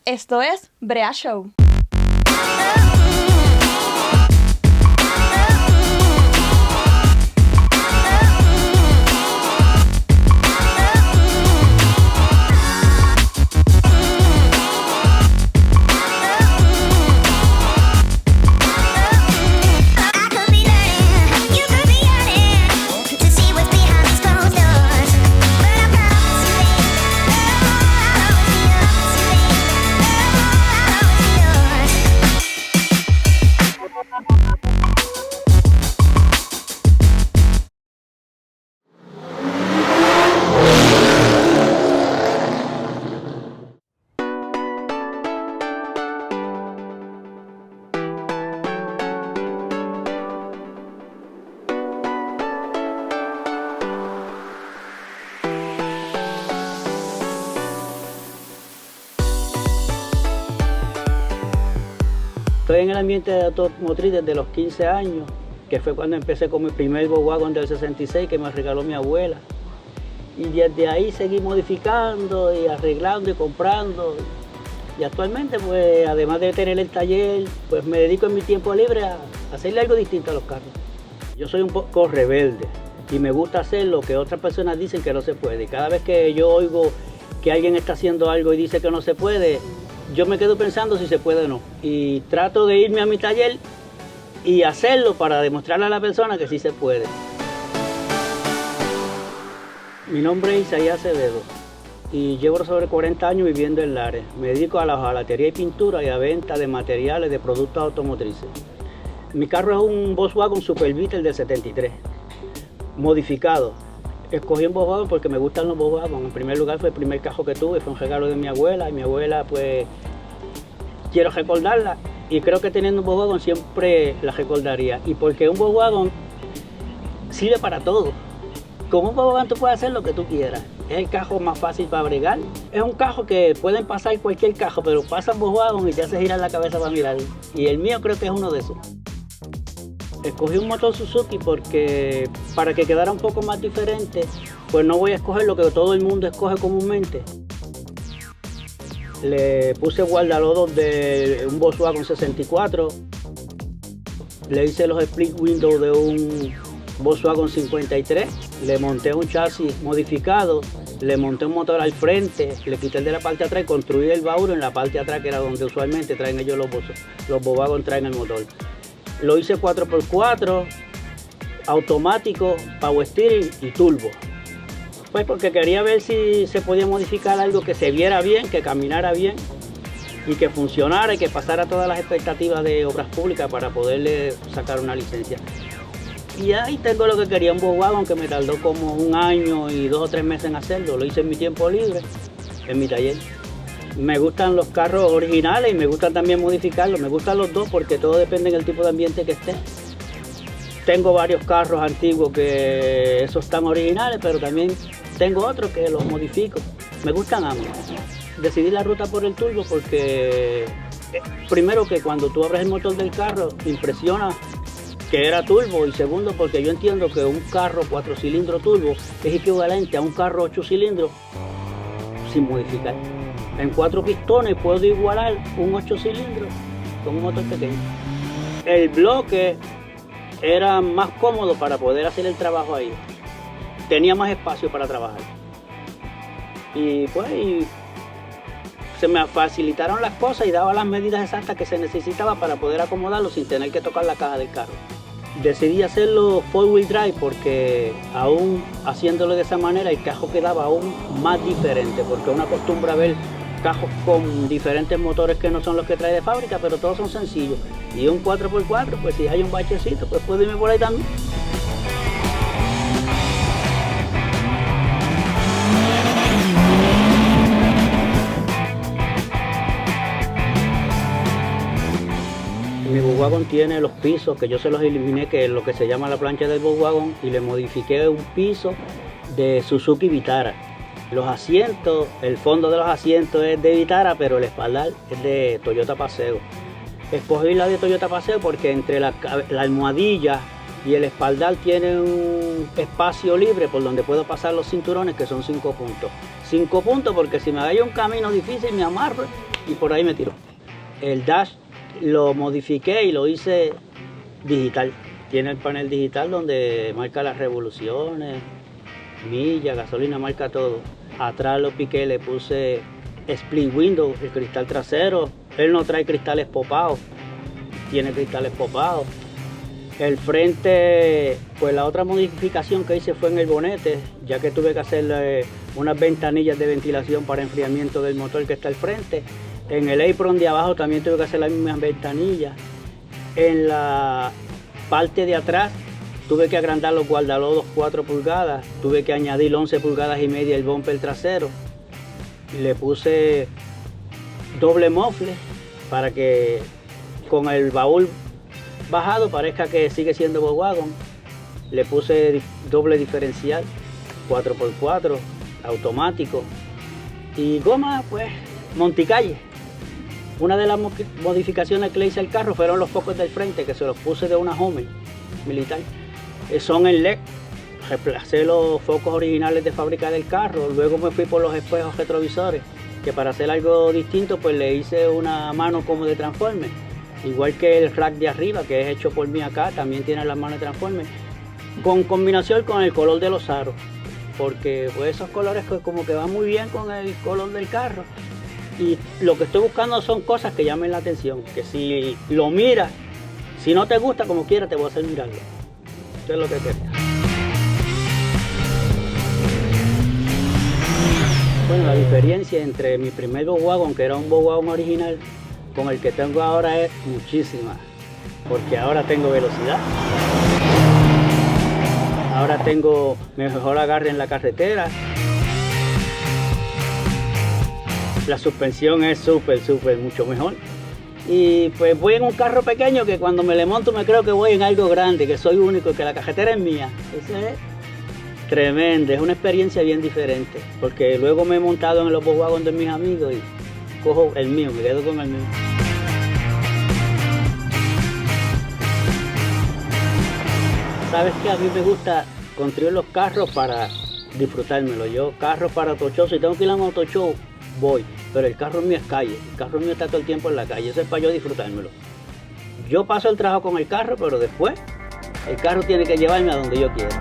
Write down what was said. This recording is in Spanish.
Esto es Brea Show. Estoy en el ambiente de automotriz desde los 15 años, que fue cuando empecé con mi primer Volkswagen del 66 que me regaló mi abuela. Y desde ahí seguí modificando y arreglando y comprando. Y actualmente, pues, además de tener el taller, pues me dedico en mi tiempo libre a hacerle algo distinto a los carros. Yo soy un poco rebelde y me gusta hacer lo que otras personas dicen que no se puede. Y cada vez que yo oigo que alguien está haciendo algo y dice que no se puede, yo me quedo pensando si se puede o no. Y trato de irme a mi taller y hacerlo para demostrarle a la persona que sí se puede. Mi nombre es Isaías Acevedo y llevo sobre 40 años viviendo en Lares. Me dedico a la hojalatería y pintura y a venta de materiales de productos automotrices. Mi carro es un Volkswagen Super Beetle del 73, modificado. Escogí un Volkswagen porque me gustan los Volkswagen. En primer lugar fue el primer carro que tuve, fue un regalo de mi abuela. Y mi abuela, pues, quiero recordarla. Y creo que teniendo un Volkswagen siempre la recordaría. Y porque un Volkswagen sirve para todo. Con un Volkswagen tú puedes hacer lo que tú quieras. Es el carro más fácil para bregar. Es un carro que pueden pasar cualquier carro, pero pasa un Volkswagen y te hace girar la cabeza para mirar. Y el mío creo que es uno de esos. Escogí un motor Suzuki porque para que quedara un poco más diferente, pues no voy a escoger lo que todo el mundo escoge comúnmente. Le puse guardalodos de un Volkswagen 64, le hice los split windows de un Volkswagen 53, le monté un chasis modificado, le monté un motor al frente, le quité el de la parte de atrás y construí el baúl en la parte de atrás, que era donde usualmente traen ellos los Volkswagen traen el motor. Lo hice 4x4, automático, power steering y turbo. Pues porque quería ver si se podía modificar algo que se viera bien, que caminara bien y que funcionara y que pasara todas las expectativas de obras públicas para poderle sacar una licencia. Y ahí tengo lo que quería, un Volkswagen que me tardó como 1 año y 2 o 3 meses en hacerlo. Lo hice en mi tiempo libre, en mi taller. Me gustan los carros originales y me gustan también modificarlos. Me gustan los dos porque todo depende del tipo de ambiente que esté. Tengo varios carros antiguos que esos están originales, pero también tengo otros que los modifico. Me gustan ambos. Decidí la ruta por el turbo porque primero que cuando tú abres el motor del carro impresiona que era turbo, y segundo porque yo entiendo que un carro 4 cilindros turbo es equivalente a un carro 8 cilindros sin modificar. En 4 pistones puedo igualar un 8 cilindros con un motor pequeño. El bloque era más cómodo para poder hacer el trabajo ahí. Tenía más espacio para trabajar. Y pues se me facilitaron las cosas y daba las medidas exactas que se necesitaba para poder acomodarlo sin tener que tocar la caja del carro. Decidí hacerlo 4-wheel drive porque aún haciéndolo de esa manera el carro quedaba aún más diferente, porque uno acostumbra a ver cajos con diferentes motores que no son los que trae de fábrica, pero todos son sencillos. Y un 4x4, pues si hay un bachecito, pues puedo irme por ahí también. Mi Volkswagen tiene los pisos que yo se los eliminé, que es lo que se llama la plancha del Volkswagen, y le modifiqué un piso de Suzuki Vitara. Los asientos, el fondo de los asientos es de Vitara, pero el espaldar es de Toyota Paseo. Escogí la de Toyota Paseo porque entre la almohadilla y el espaldar tiene un espacio libre por donde puedo pasar los cinturones, que son 5 puntos. 5 puntos porque si me vaya un camino difícil me amarro y por ahí me tiró. El dash lo modifiqué y lo hice digital. Tiene el panel digital donde marca las revoluciones, millas, gasolina, marca todo. Atrás lo piqué, le puse split window, el cristal trasero. Él no trae cristales popados, tiene cristales popados. El frente, pues la otra modificación que hice fue en el bonete, ya que tuve que hacerle unas ventanillas de ventilación para enfriamiento del motor que está al frente. En el apron de abajo también tuve que hacer las mismas ventanillas. En la parte de atrás tuve que agrandar los guardalodos 4 pulgadas, tuve que añadir 11 pulgadas y media el bumper trasero. Le puse doble mofle para que con el baúl bajado parezca que sigue siendo Volkswagen. Le puse doble diferencial 4x4 automático y goma pues monticalle. Una de las modificaciones que le hice al carro fueron los focos del frente, que se los puse de una Homer militar. Son en LED. Reemplacé los focos originales de fábrica del carro, luego me fui por los espejos retrovisores, que para hacer algo distinto pues le hice una mano como de Transformer. Igual que el rack de arriba, que es hecho por mí acá, también tiene las manos de Transformer. Con combinación con el color de los aros, porque pues esos colores pues, como que van muy bien con el color del carro. Y lo que estoy buscando son cosas que llamen la atención, que si lo miras, si no te gusta como quiera te voy a hacer mirarlo. Eso es lo que quería. Bueno, la diferencia entre mi primer Volkswagen, que era un Volkswagen original, con el que tengo ahora es muchísima, porque ahora tengo velocidad, ahora tengo mejor agarre en la carretera, la suspensión es súper mucho mejor, y pues voy en un carro pequeño que cuando me le monto me creo que voy en algo grande, que soy único, que la carretera es mía. Eso es tremendo, es una experiencia bien diferente, porque luego me he montado en los Volkswagen de mis amigos y cojo el mío, me quedo con el mío. Sabes que a mí me gusta construir los carros para disfrutármelo. Yo carros para autoshow, si tengo que ir a un autoshow, voy. Pero el carro mío es calle, el carro mío está todo el tiempo en la calle, eso es para yo disfrutármelo. Yo paso el trabajo con el carro, pero después el carro tiene que llevarme a donde yo quiera.